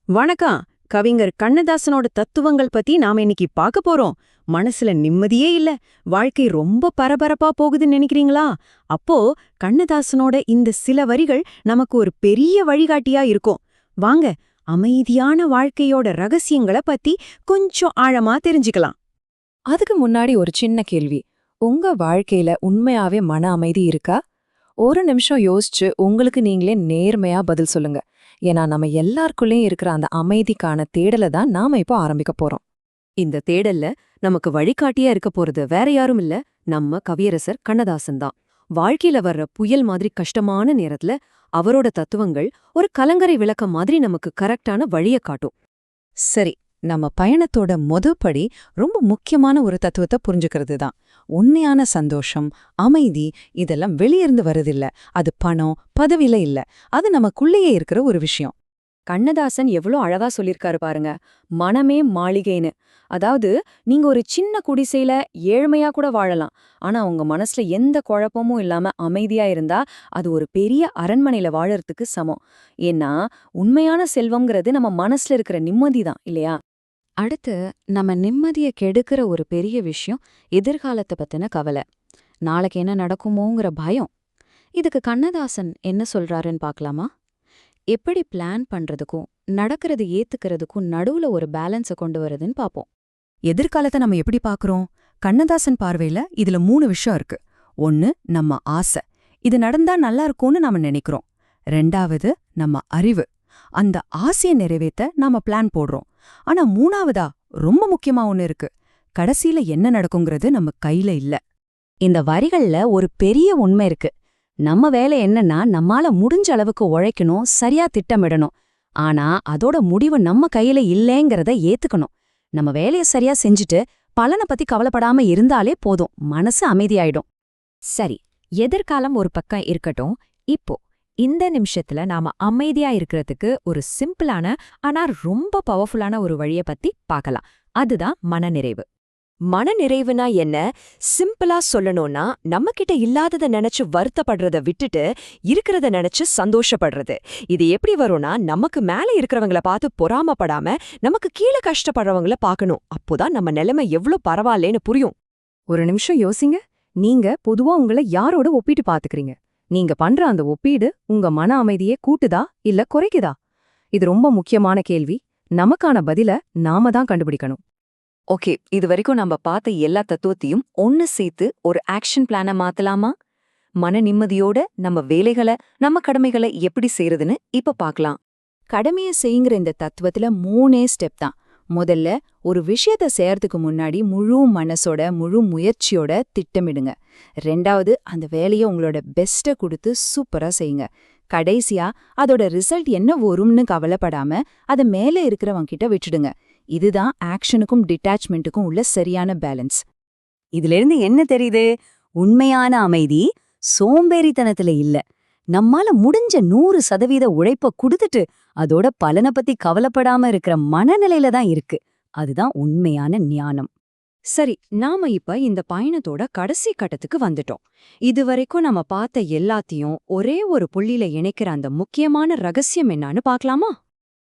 வணக்கம். கவிஞர் கண்ணதாசனோட தத்துவங்கள் பத்தி நாம இன்னைக்கு பார்க்க போறோம். மனசுல நிம்மதியே இல்ல, வாழ்க்கை ரொம்ப பரபரப்பா போகுதுன்னு நினைக்கிறீங்களா? அப்போ கண்ணதாசனோட இந்த சில வரிகள் நமக்கு ஒரு பெரிய வழிகாட்டியா இருக்கும். வாங்க, அமைதியான வாழ்க்கையோட ரகசியங்கள பத்தி கொஞ்சம் ஆழமா தெரிஞ்சுக்கலாம். அதுக்கு முன்னாடி ஒரு சின்ன கேள்வி. உங்க வாழ்க்கையில உண்மையாவே மன அமைதி இருக்கா? ஒரு நிமிஷம் யோசிச்சு உங்களுக்கு நீங்களே நேர்மையா பதில் சொல்லுங்க. ஏன்னா நம்ம எல்லாருக்குள்ளேயும் இருக்கிற அந்த அமைதிக்கான தேடலை தான் நாம இப்போ ஆரம்பிக்க போறோம். இந்த தேடல்ல நமக்கு வழிகாட்டியா இருக்க போறது வேற யாரும் இல்ல, நம்ம கவியரசர் கண்ணதாசன் தான். வாழ்க்கையில வர்ற புயல் மாதிரி கஷ்டமான நேரத்துல அவரோட தத்துவங்கள் ஒரு கலங்கரை விளக்கம் மாதிரி நமக்கு கரெக்டான வழிய காட்டும். சரி, நம்ம பயணத்தோட படி ரொம்ப முக்கியமான ஒரு தத்துவத்தை புரிஞ்சுக்கிறது தான். உண்மையான சந்தோஷம், அமைதி இதெல்லாம் வெளியிருந்து வருதில்ல. அது பணம், பதவியில இல்ல. அது நமக்குள்ளேயே இருக்கிற ஒரு விஷயம். கண்ணதாசன் எவ்வளோ அழகா சொல்லிருக்காரு பாருங்க, மனமே மாளிகைன்னு. அதாவது நீங்க ஒரு சின்ன குடிசையில ஏழ்மையா கூட வாழலாம், ஆனா உங்க மனசுல எந்த குழப்பமும் இல்லாம அமைதியா இருந்தா அது ஒரு பெரிய அரண்மனையில வாழறதுக்கு சமம். ஏன்னா உண்மையான செல்வம்ங்கிறது நம்ம மனசுல இருக்கிற நிம்மதி தான், இல்லையா? அடுத்து நம்ம நிம்மதியை கெடுக்கிற ஒரு பெரிய விஷயம் எதிர்காலத்தை பத்தின கவலை. நாளைக்கு என்ன நடக்குமோங்கிற பயம். இதுக்கு கண்ணதாசன் என்ன சொல்றாருன்னு பார்க்கலாமா? எப்படி பிளான் பண்றதுக்கும் நடக்கிறது ஏத்துக்கிறதுக்கும் நடுவுல ஒரு பேலன்ஸை கொண்டு வரதுன்னு பார்ப்போம். எதிர்காலத்தை நம்ம எப்படி பார்க்கறோம்? கண்ணதாசன் பார்வையில இதுல 3 விஷயம் இருக்கு. ஒன்னு, நம்ம ஆசை. இது நடந்தா நல்லா இருக்கும்னு நாம நினைக்கிறோம். 2வது, நம்ம அறிவு. அந்த ஆசையை நிறைவேத்த நாம பிளான் போடுறோம். ஆனா 3வதா ரொம்ப முக்கியமா ஒண்ணு இருக்கு. கடைசியில என்ன நடக்குங்கிறது நம்ம கையில இல்ல. இந்த வரிகள்ல ஒரு பெரிய உண்மை இருக்கு. நம்ம வேலை என்னன்னா நம்மால முடிஞ்ச அளவுக்கு உழைக்கணும், சரியா திட்டமிடணும். ஆனா அதோட முடிவு நம்ம கையில இல்லேங்கிறத ஏத்துக்கணும். நம்ம வேலைய சரியா செஞ்சுட்டு பலனை பத்தி கவலைப்படாம இருந்தாலே போதும், மனசு அமைதியாயிடும். சரி, எதிர்காலம் ஒரு பக்கம் இருக்கட்டும். இப்போ இந்த நிமிஷத்துல நாம அமைதியா இருக்கிறதுக்கு ஒரு சிம்பிளான ஆனா ரொம்ப பவர்ஃபுல்லான ஒரு வழிய பத்தி பார்க்கலாம். அதுதான் மனநிறைவு. மனநிறைவுனா என்ன? சிம்பிளா சொல்லணும்னா நம்ம கிட்ட இல்லாதத நினைச்சு வருத்தப்படுறத விட்டுட்டு இருக்கிறத நினைச்சு சந்தோஷப்படுறது. இது எப்படி வரும்னா, நமக்கு மேல இருக்கிறவங்கள பார்த்து பொறாமப்படாம நமக்கு கீழே கஷ்டப்படுறவங்கள பார்க்கணும். அப்போதான் நம்ம நிலைமை எவ்வளவு பரவாயில்லேன்னு புரியும். ஒரு நிமிஷம் யோசிங்க. நீங்க பொதுவா உங்களை யாரோட ஒப்பிட்டு பாத்துக்கிறீங்க? நீங்க பண்ற அந்த ஒப்பீடு உங்க மன அமைதியே கூட்டுதா இல்ல குறைக்குதா? இது ரொம்ப முக்கியமான கேள்வி. நமக்கான பதில நாம தான் கண்டுபிடிக்கணும். ஓகே, இது வரைக்கும் நம்ம பார்த்த எல்லா தத்துவத்தையும் ஒன்னு சேர்த்து ஒரு ஆக்ஷன் பிளான மாத்தலாமா? மன நிம்மதியோட நம்ம வேலைகளை, நம்ம கடமைகளை எப்படி செய்யறதுன்னு இப்ப பார்க்கலாம். கடமையை செய்யுங்கிற இந்த தத்துவத்துல 3 ஸ்டெப் தான். முதல்ல, ஒரு விஷயத்த செய்யறதுக்கு முன்னாடி முழு மனசோட முழு முயற்சியோட திட்டமிடுங்க. 2வது, அந்த வேலையை உங்களோட பெஸ்ட்டை கொடுத்து சூப்பரா செய்யுங்க. கடைசியா அதோட ரிசல்ட் என்ன வரும்னு கவலைப்படாம அதை மேலே இருக்கிறவங்க கிட்ட விட்டுடுங்க. இதுதான் ஆக்ஷனுக்கும் டிட்டாச்மெண்ட்டுக்கும் உள்ள சரியான பேலன்ஸ். இதிலிருந்து என்ன தெரியுது? உண்மையான அமைதி சோம்பேறித்தனத்துல இல்ல, நம்மால முடிஞ்ச 100% உழைப்ப கொடுத்துட்டு அதோட பலனை பத்தி கவலைப்படாம இருக்கிற மனநிலையில தான் இருக்கு. அதுதான் உண்மையான ஞானம். சரி, நாம இப்ப இந்த பயணத்தோட கடைசி கட்டத்துக்கு வந்துட்டோம். இதுவரைக்கும் நம்ம பார்த்த எல்லாத்தையும் ஒரே ஒரு புள்ளியில இணைக்கிற அந்த முக்கியமான ரகசியம் என்னன்னு பார்க்கலாமா?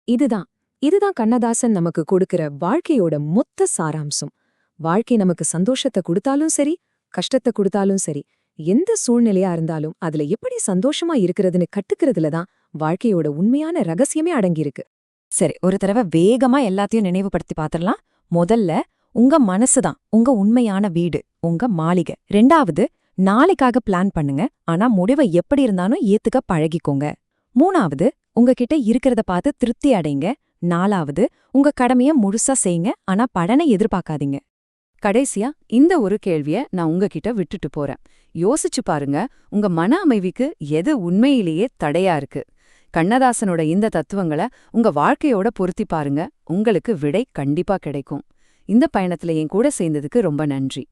இதுதான் கண்ணதாசன் நமக்கு கொடுக்கிற வாழ்க்கையோட மொத்த சாராம்சம். வாழ்க்கை நமக்கு சந்தோஷத்தை கொடுத்தாலும் சரி, கஷ்டத்தை கொடுத்தாலும் சரி, எந்த சூழ்நிலையா இருந்தாலும் அதுல எப்படி சந்தோஷமா இருக்கிறதுன்னு கட்டுக்கிறதுல தான் வாழ்க்கையோட உண்மையான ரகசியமே அடங்கியிருக்கு. சரி, ஒரு தடவை வேகமா எல்லாத்தையும் நினைவுபடுத்தி பாத்திரலாம். முதல்ல, உங்க மனசுதான் உங்க உண்மையான வீடு, உங்க மாளிகை. 2வது, நாளைக்காக பிளான் பண்ணுங்க, ஆனா முடிவை எப்படி இருந்தாலும் ஏத்துக்க பழகிக்கோங்க. 3வது, உங்ககிட்ட இருக்கிறத பார்த்து திருப்தி அடைங்க. 4வது, உங்க கடமைய முழுசா செய்யுங்க, ஆனா பலனை எதிர்பார்க்காதீங்க. கடைசியா இந்த ஒரு கேள்விய நான் உங்ககிட்ட விட்டுட்டு போறேன். யோசிச்சு பாருங்க, உங்க மன அமைதிக்கு எது உண்மையிலேயே தடையா இருக்கு? கண்ணதாசனோட இந்த தத்துவங்களை உங்க வாழ்க்கையோட பொருத்தி பாருங்க. உங்களுக்கு விடை கண்டிப்பா கிடைக்கும். இந்த பயணத்துல என் கூட சேர்ந்ததுக்கு ரொம்ப நன்றி.